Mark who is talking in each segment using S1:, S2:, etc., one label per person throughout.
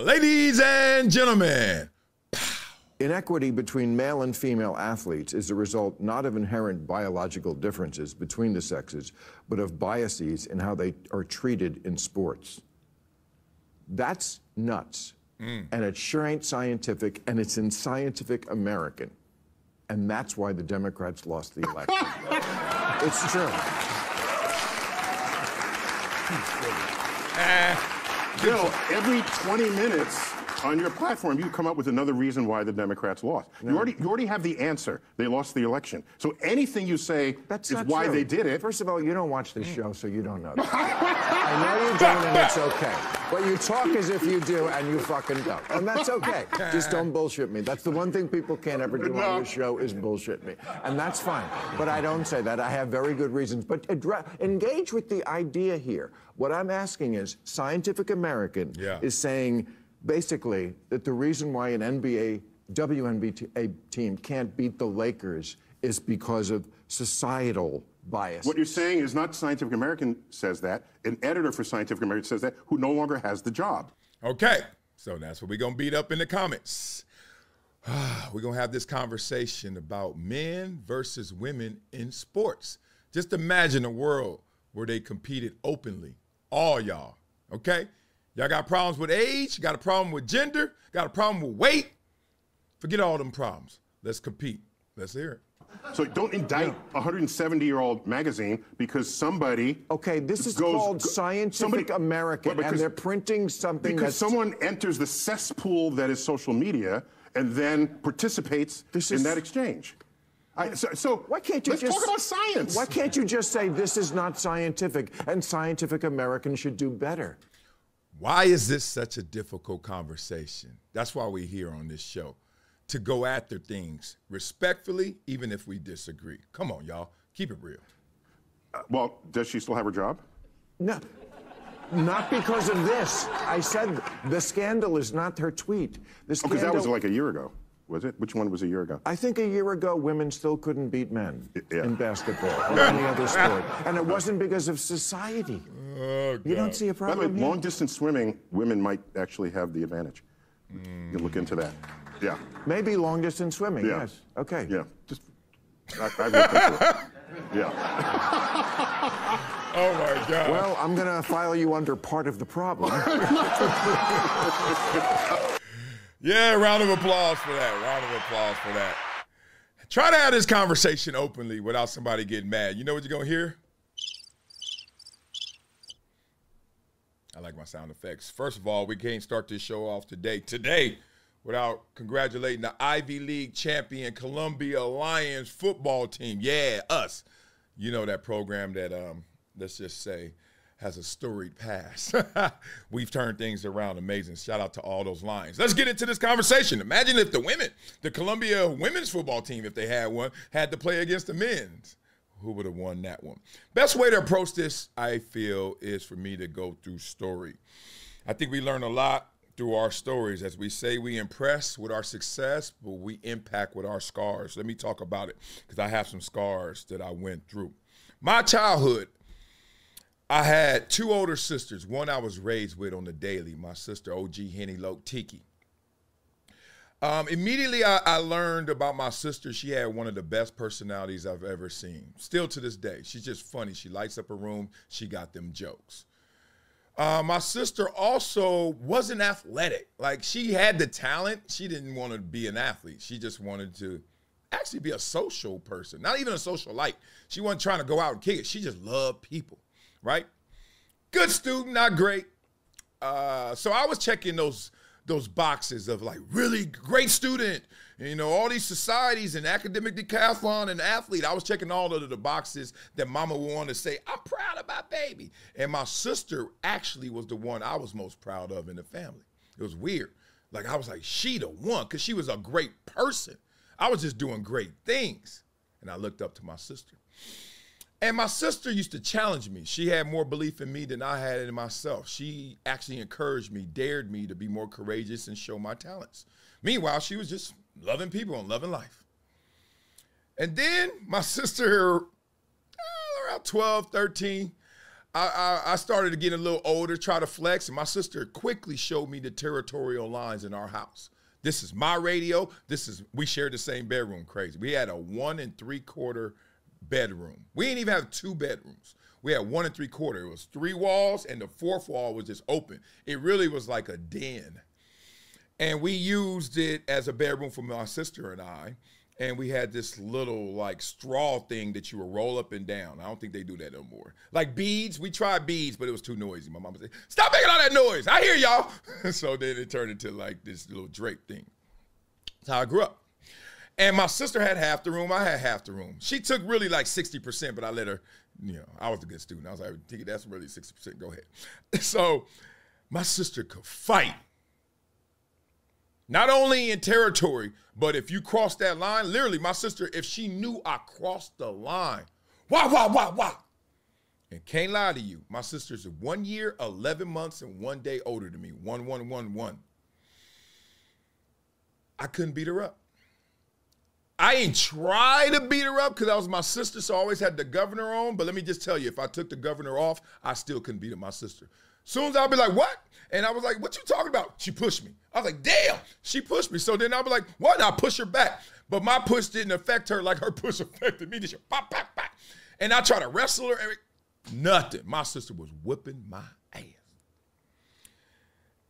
S1: Ladies and gentlemen.
S2: Inequity between male and female athletes is the result not of inherent biological differences between the sexes, but of biases in how they are treated in sports. That's nuts. And it sure ain't scientific, and it's in Scientific American. And that's why the Democrats lost the election. It's true.
S3: Bill, every 20 minutes on your platform, you come up with another reason why the Democrats lost. No. You already have the answer. They lost the election. So anything you say is why they did it.
S2: First of all, you don't watch this show, so you don't know that. I know you don't, and it's okay. But you talk as if you do, and you fucking don't. And that's okay. Just don't bullshit me. That's the one thing people can't ever do on this show is bullshit me. And that's fine. But I don't say that. I have very good reasons. But engage with the idea here. What I'm asking is, Scientific American is saying, basically, that the reason why an WNBA team can't beat the Lakers is because of societal bias.
S3: What you're saying is not Scientific American says that. An editor for Scientific American says that, who no longer has the job.
S1: Okay, so that's what we're going to beat up in the comments. We're going to have this conversation about men versus women in sports. Just imagine a world where they competed openly, all y'all, okay? Y'all got problems with age, got a problem with gender, got a problem with weight. Forget all them problems. Let's compete. Let's hear it.
S3: So don't indict a 170-year-old magazine because somebody...
S2: Okay, this is called Scientific American, and they're printing something
S3: because someone enters the cesspool that is social media and then participates in that exchange. So
S2: why can't you
S3: let's talk about science.
S2: Why can't you just say this is not scientific and Scientific American should do better?
S1: Why is this such a difficult conversation? That's why we're here on this show, to go after things respectfully, even if we disagree. Come on, y'all. Keep it real.
S3: Well, does she still have her job?
S2: No, not because of this. I said the scandal is not her tweet. The scandal,
S3: because that was like a year ago, was it? Which one was a year ago?
S2: I think a year ago, women still couldn't beat men in basketball or any other sport. And it wasn't because of society.
S1: Oh,
S2: you don't see a problem.
S3: By the way, long-distance swimming, women might actually have the advantage. You look into that. Yeah.
S2: Maybe long-distance swimming, yes. Okay.
S3: Yeah. Just, I looked into it. Yeah.
S1: Oh, my God.
S2: Well, I'm going to file you under part of the problem.
S1: Yeah, round of applause for that. Round of applause for that. Try to have this conversation openly without somebody getting mad. You know what you're going to hear? I like my sound effects. First of all, we can't start this show off today without congratulating the Ivy League champion Columbia Lions football team. Yeah, us. You know that program that, let's just say, has a storied past. We've turned things around. Amazing. Shout out to all those Lions. Let's get into this conversation. Imagine if the Columbia women's football team, if they had one, had to play against the men's. Who would have won that one? Best way to approach this, I feel, is for me to go through story. I think we learn a lot through our stories. As we say, we impress with our success, but we impact with our scars. Let me talk about it, because I have some scars that I went through. My childhood, I had two older sisters. One I was raised with on the daily, my sister, OG Henny Loke Tiki. Immediately, I learned about my sister. She had one of the best personalities I've ever seen. Still to this day. She's just funny. She lights up a room. She got them jokes. My sister also wasn't athletic. Like, she had the talent. She didn't want to be an athlete. She just wanted to actually be a social person. Not even a socialite. She wasn't trying to go out and kick it. She just loved people, right? Good student, not great. So I was checking those boxes of like really great student, you know, all these societies and academic decathlon and athlete. I was checking all of the boxes that mama would want to say, I'm proud of my baby. And my sister actually was the one I was most proud of in the family. It was weird. Like, I was like, she the one, because she was a great person. I was just doing great things. And I looked up to my sister. And my sister used to challenge me. She had more belief in me than I had in myself. She actually encouraged me, dared me to be more courageous and show my talents. Meanwhile, she was just loving people and loving life. And then my sister, around 12, 13, I started to get a little older, try to flex, and my sister quickly showed me the territorial lines in our house. This is my radio. We shared the same bedroom. Crazy. We had a 1 3/4 bedroom. We didn't even have 2 bedrooms. We had 1 3/4. It was 3 walls, and the 4th wall was just open. It really was like a den. And we used it as a bedroom for my sister and I. And we had this little like straw thing that you would roll up and down. I don't think they do that no more. Like beads, we tried beads, but it was too noisy. My mama said, "Stop making all that noise. I hear y'all." So then it turned into like this little drape thing. That's how I grew up. And my sister had half the room. I had half the room. She took really like 60%, but I let her, I was a good student. I was like, "Tiki, that's really 60%. Go ahead." So my sister could fight. Not only in territory, but if you cross that line, literally, my sister, if she knew I crossed the line, wah. And can't lie to you, my sister's 1 year, 11 months, and 1 day older than me. 1. I couldn't beat her up. I ain't try to beat her up because that was my sister, so I always had the governor on. But let me just tell you, if I took the governor off, I still couldn't beat up my sister. Soon as I'll be like, "What?" And I was like, "What you talking about?" She pushed me. I was like, "Damn," she pushed me. So then I'll be like, "What?" And I'll push her back. But my push didn't affect her like her push affected me. Just pop. And I try to wrestle her. Nothing. My sister was whipping my ass.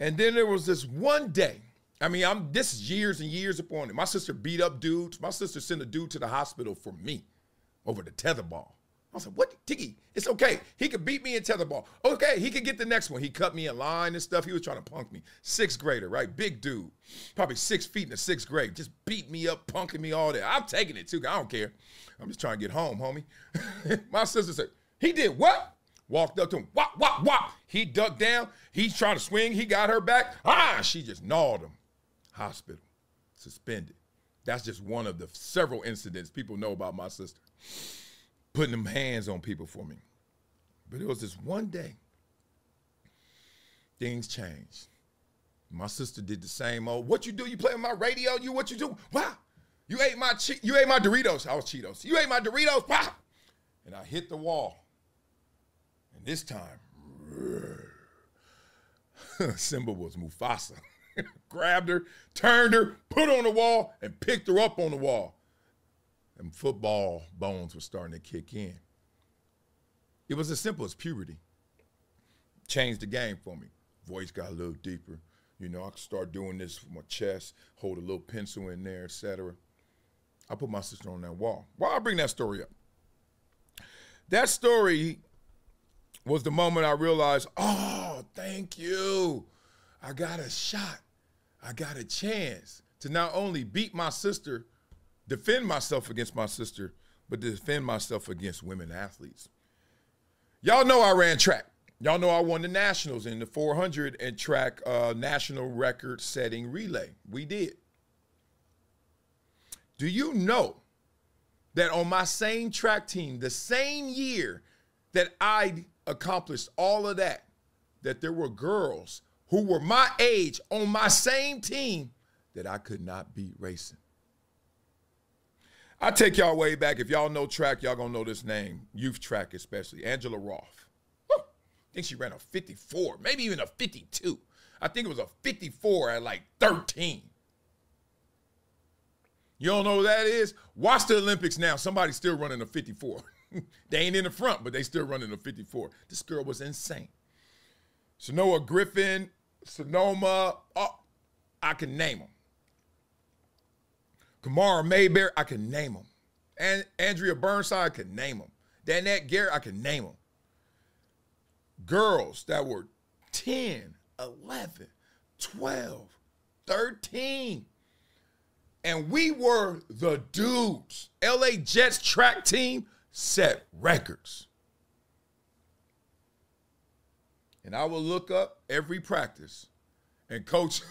S1: And then there was this one day. This is years and years upon it. My sister beat up dudes. My sister sent a dude to the hospital for me over the tetherball. I was like, "What, Tiki? It's okay. He could beat me in tetherball. Okay, he could get the next one." He cut me in line and stuff. He was trying to punk me. 6th grader, right? Big dude. Probably 6 feet in the 6th grade. Just beat me up, punking me all day. I'm taking it too. I don't care. I'm just trying to get home, homie. My sister said, "He did what?" Walked up to him. Wop. He ducked down. He's trying to swing. He got her back. She just gnawed him. Hospital. Suspended. That's just one of the several incidents people know about my sister. Putting them hands on people for me. But it was this one day, things changed. My sister did the same old, "What you do? You play on my radio? What you do? Wow. You ate my Doritos." I was Cheetos. "You ate my Doritos." Wow. And I hit the wall. And this time, Simba was Mufasa. Grabbed her, turned her, put her on the wall, and picked her up on the wall. And football bones were starting to kick in. It was as simple as puberty. Changed the game for me. Voice got a little deeper. I could start doing this with my chest, hold a little pencil in there, etc. I put my sister on that wall. Why I bring that story up? That story was the moment I realized, oh, thank you. I got a shot. I got a chance to not only beat my sister, defend myself against my sister, but to defend myself against women athletes. Y'all know I ran track. Y'all know I won the nationals in the 400 and track national record setting relay. We did. Do you know that on my same track team, the same year that I accomplished all of that, that there were girls who were my age on my same team that I could not beat racing? I take y'all way back. If y'all know track, y'all gonna know this name, youth track especially, Angela Roth. Woo. I think she ran a 54, maybe even a 52. I think it was a 54 at like 13. You don't know who that is? Watch the Olympics now. Somebody's still running a 54. They ain't in the front, but they still running a 54. This girl was insane. Sonoa Griffin, Sonoma, I can name them. Kamara Mayberry, I can name them. And Andrea Burnside, I can name them. Danette Garrett, I can name them. Girls that were 10, 11, 12, 13. And we were the dudes. LA Jets track team set records. And I will look up every practice and coach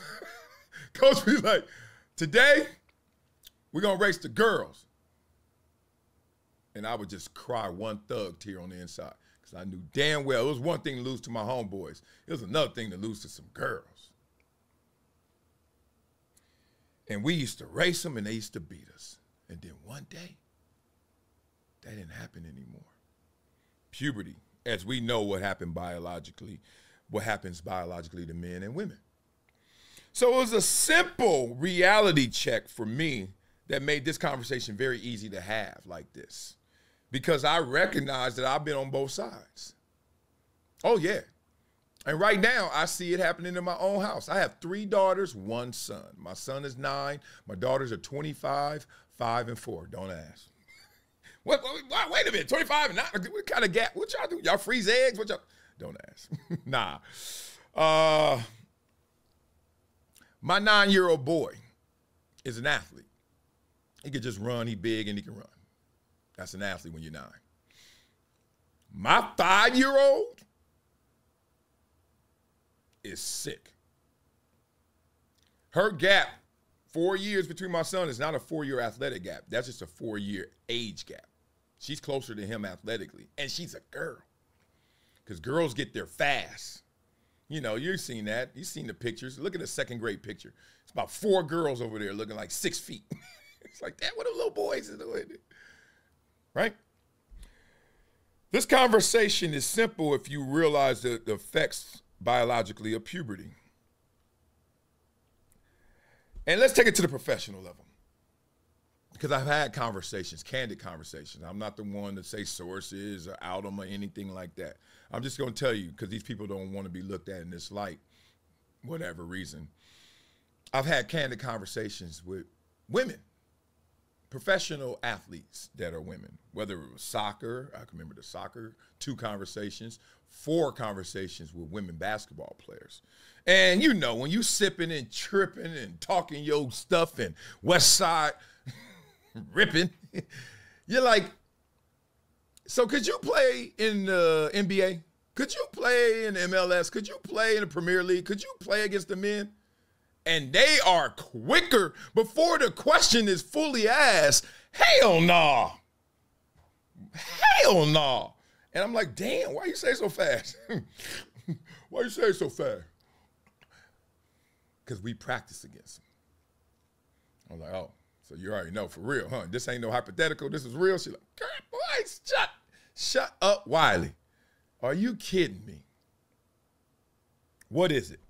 S1: be like, today we're going to race the girls. And I would just cry one thug tear on the inside because I knew damn well it was one thing to lose to my homeboys. It was another thing to lose to some girls. And we used to race them and they used to beat us. And then one day, that didn't happen anymore. Puberty, as we know what happens biologically to men and women. So it was a simple reality check for me that made this conversation very easy to have like this, because I recognize that I've been on both sides. Oh, yeah. And right now, I see it happening in my own house. I have 3 daughters, 1 son. My son is 9. My daughters are 25, 5, and 4. Don't ask. Wait a minute, 25 and 9? What kind of gap? What y'all do? Y'all freeze eggs? What y'all? Don't ask. Nah. My 9-year-old boy is an athlete. He can just run. He's big and he can run. That's an athlete when you're 9. My 5-year-old is sick. Her gap, 4 years between my son, is not a 4-year athletic gap. That's just a 4-year age gap. She's closer to him athletically, and she's a girl. Because girls get there fast. You know, you've seen that. You've seen the pictures. Look at the 2nd grade picture. It's about 4 girls over there looking like 6 feet. It's like, that, what the little boys are doing? Right? This conversation is simple if you realize the effects biologically of puberty. And let's take it to the professional level, because I've had conversations, candid conversations. I'm not the one to say sources or out them or anything like that. I'm just going to tell you, because these people don't want to be looked at in this light, whatever reason. I've had candid conversations with women, professional athletes that are women, whether it was soccer. I can remember the soccer, 2 conversations, 4 conversations with women basketball players. And you know, when you sipping and tripping and talking your stuff and West Side ripping, you're like, so could you play in the NBA? Could you play in the MLS? Could you play in the Premier League? Could you play against the men? And they are quicker before the question is fully asked. Hell no. Hell no. And I'm like, damn, why you say so fast? Why you say so fast? Because we practice against them. I'm like, oh, so you already know for real, huh? This ain't no hypothetical. This is real. She's like, God, boy, shut up, Wiley. Are you kidding me? What is it?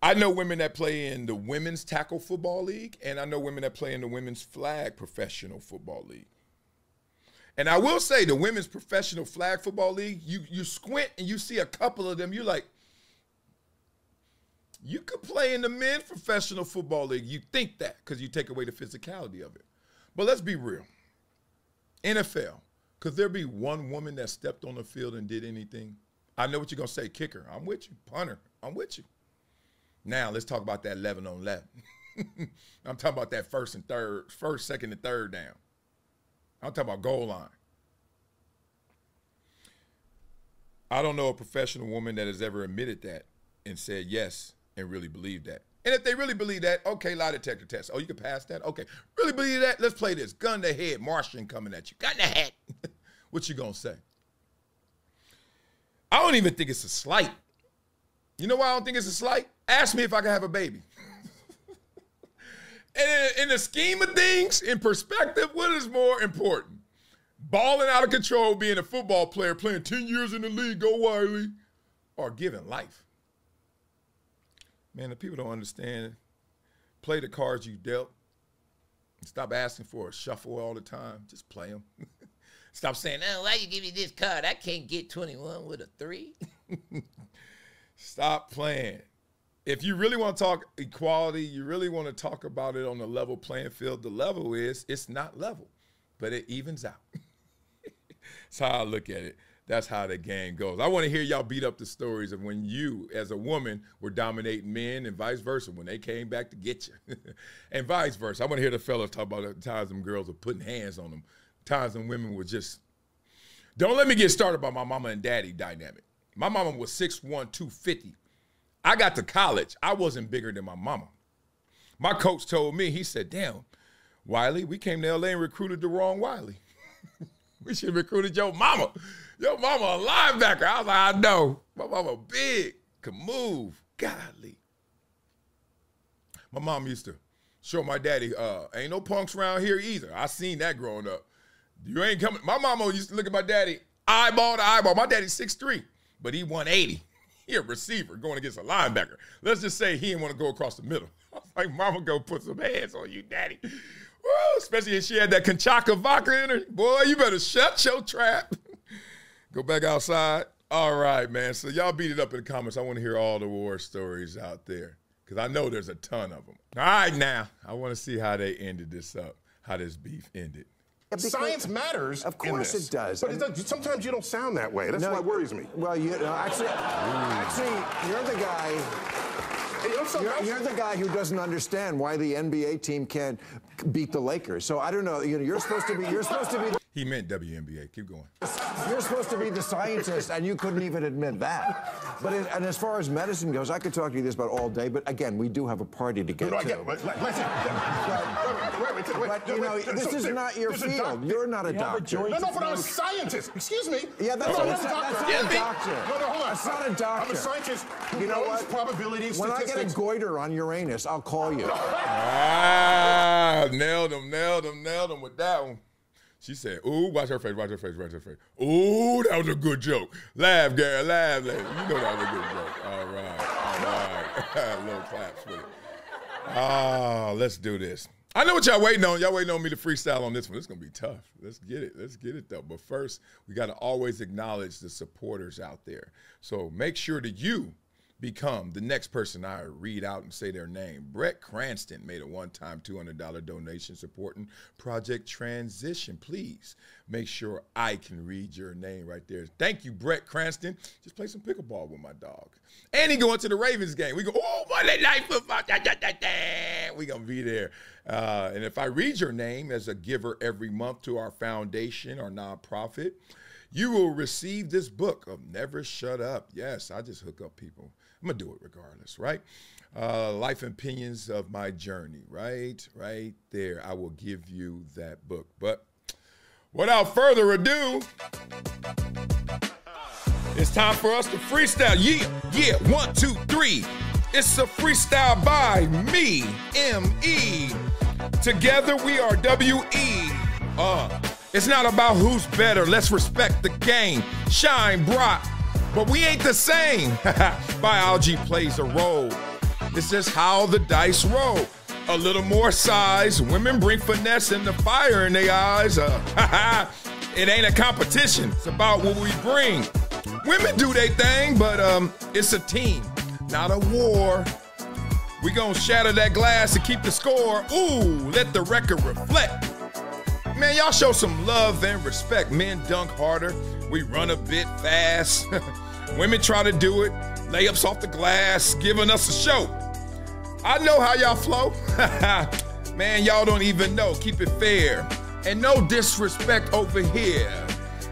S1: I know women that play in the women's tackle football league, and I know women that play in the women's flag professional football league. And I will say the women's professional flag football league, you squint and you see a couple of them, you're like, you could play in the men's professional football league. You think that because you take away the physicality of it. But let's be real. NFL, could there be one woman that stepped on the field and did anything? I know what you're going to say, kicker. I'm with you. Punter. I'm with you. Now, let's talk about that 11 on 11. I'm talking about that first, second, and third down. I'm talking about goal line. I don't know a professional woman that has ever admitted that and said yes and really believed that. And if they really believe that, okay, lie detector test. Oh, you can pass that? Okay. Really believe that? Let's play this. Gun to head, Martian coming at you. Gun to head. What you gonna say? I don't even think it's a slight. You know why I don't think it's a slight? Ask me if I can have a baby. And in the scheme of things, in perspective, what is more important? Balling out of control, being a football player, playing 10 years in the league, go Wiley, or giving life? Man, the people don't understand. Play the cards you dealt. Stop asking for a shuffle all the time. Just play them. Stop saying, oh, why you give me this card? I can't get 21 with a 3. Stop playing. If you really want to talk equality, you really want to talk about it on the level playing field, the level is, it's not level, but it evens out. That's how I look at it. That's how the game goes. I want to hear y'all beat up the stories of when you, as a woman, were dominating men and vice versa, when they came back to get you. And vice versa. I want to hear the fellas talk about the times them girls were putting hands on them, times them women were just, don't let me get started about my mama and daddy dynamic. My mama was 6'1", 250. I got to college. I wasn't bigger than my mama. My coach told me, he said, damn, Wiley, we came to LA and recruited the wrong Wiley. We should have recruited your mama. Your mama a linebacker. I was like, I know. My mama big, could move. Godly. My mom used to show my daddy, ain't no punks around here either. I seen that growing up. You ain't coming. My mama used to look at my daddy. eyeball to eyeball. My daddy's 6'3", but he 180. He a receiver going against a linebacker. Let's just say he didn't want to go across the middle. I was like, mama, go put some hands on you, daddy. Woo, especially if she had that Conchaca vodka in her. Boy, you better shut your trap. Go back outside. All right, man. So y'all beat it up in the comments. I want to hear all the war stories out there because I know there's a ton of them. All right, now, I want to see how they ended this up, how this beef ended.
S3: Science matters.
S2: Of course it does.
S3: But sometimes you don't sound that way. That's what worries me.
S2: Well, actually, you're the guy. You're the guy who doesn't understand why the NBA team can't beat the Lakers. So I don't know. You're supposed to be.
S1: He meant WNBA. Keep going.
S2: You're supposed to be the scientist, and you couldn't even admit that. But and as far as medicine goes, I could talk to you this about all day. But again, we do have a party to get to. But you know, this is not your field. You're not a doctor.
S3: No, but I'm a scientist. Excuse me.
S2: Yeah, that's not a doctor.
S3: No, hold on.
S2: That's not a doctor.
S3: I'm a scientist who knows probabilities,
S2: when
S3: statistics.
S2: I get a goiter on Uranus, I'll call you.
S1: Ah, nailed him with that one. She said, ooh, watch her face. Ooh, that was a good joke. Laugh, Gary, laugh. You know that was a good joke. All right. Little claps with it. Ah, let's do this. I know what y'all waiting on. Y'all waiting on me to freestyle on this one. It's going to be tough. Let's get it, though. But first, we got to always acknowledge the supporters out there. So make sure that you become the next person I read out and say their name. Brett Cranston made a one-time $200 donation supporting Project Transition. Please make sure I can read your name right there. Thank you, Brett Cranston. Just play some pickleball with my dog. And he going to the Ravens game. We go, oh, Monday Night Football. We going to be there. And if I read your name as a giver every month to our foundation or nonprofit, you will receive this book of Never Shut Up. Yes, I just hook up people. I'm going to do it regardless, right? Life and Opinions of My Journey, right there. I will give you that book. But without further ado, it's time for us to freestyle. Yeah, 1, 2, 3. It's a freestyle by me, M.E. Together we are W.E. It's not about who's better. Let's respect the game. Shine bright. But we ain't the same. Biology plays a role. It's just how the dice roll. A little more size. Women bring finesse and the fire in their eyes. It ain't a competition. It's about what we bring. Women do their thing, but it's a team, not a war. We gonna shatter that glass and keep the score. Ooh, let the record reflect. Man, y'all show some love and respect. Men dunk harder. We run a bit fast. Women try to do it. Layups off the glass, giving us a show. I know how y'all flow. Man, y'all don't even know. Keep it fair. And no disrespect over here.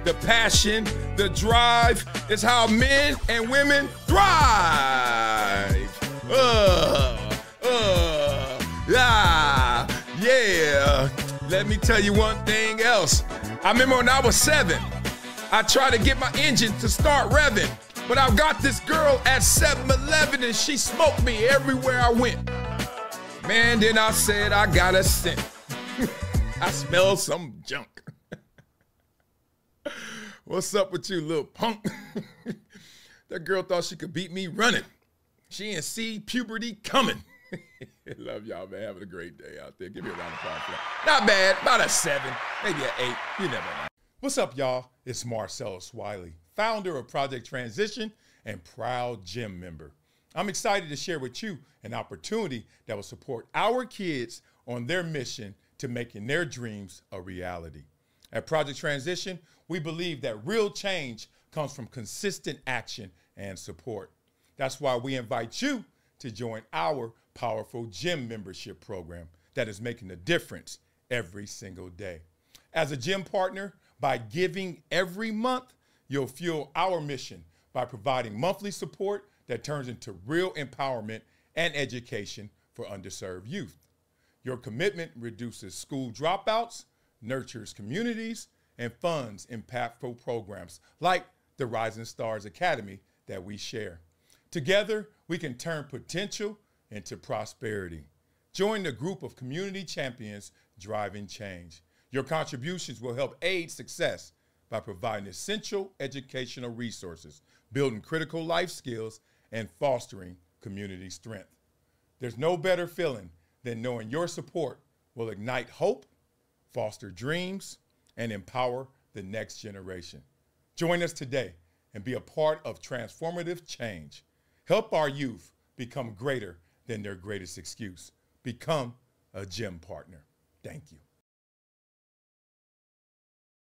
S1: The passion, the drive is how men and women thrive. Yeah. Let me tell you one thing else. I remember when I was 7, I tried to get my engine to start revving, but I got this girl at 7-Eleven and she smoked me everywhere I went. Man, then I said I got a scent. I smell some junk. What's up with you, little punk? That girl thought she could beat me running. She ain't see puberty coming. Love y'all, man. Having a great day out there. Give me a round of applause for that. Not bad. About a 7, maybe an 8. You never know. What's up, y'all? It's Marcellus Wiley, founder of Project Transition and proud gym member. I'm excited to share with you an opportunity that will support our kids on their mission to making their dreams a reality. At Project Transition, we believe that real change comes from consistent action and support. That's why we invite you to join our powerful gym membership program that is making a difference every single day. As a gym partner, by giving every month, you'll fuel our mission by providing monthly support that turns into real empowerment and education for underserved youth. Your commitment reduces school dropouts, nurtures communities, and funds impactful programs like the Rising Stars Academy that we share. Together, we can turn potential into prosperity. Join the group of community champions driving change. Your contributions will help aid success by providing essential educational resources, building critical life skills, and fostering community strength. There's no better feeling than knowing your support will ignite hope, foster dreams, and empower the next generation. Join us today and be a part of transformative change. Help our youth become greater than their greatest excuse. Become a gym partner. Thank you.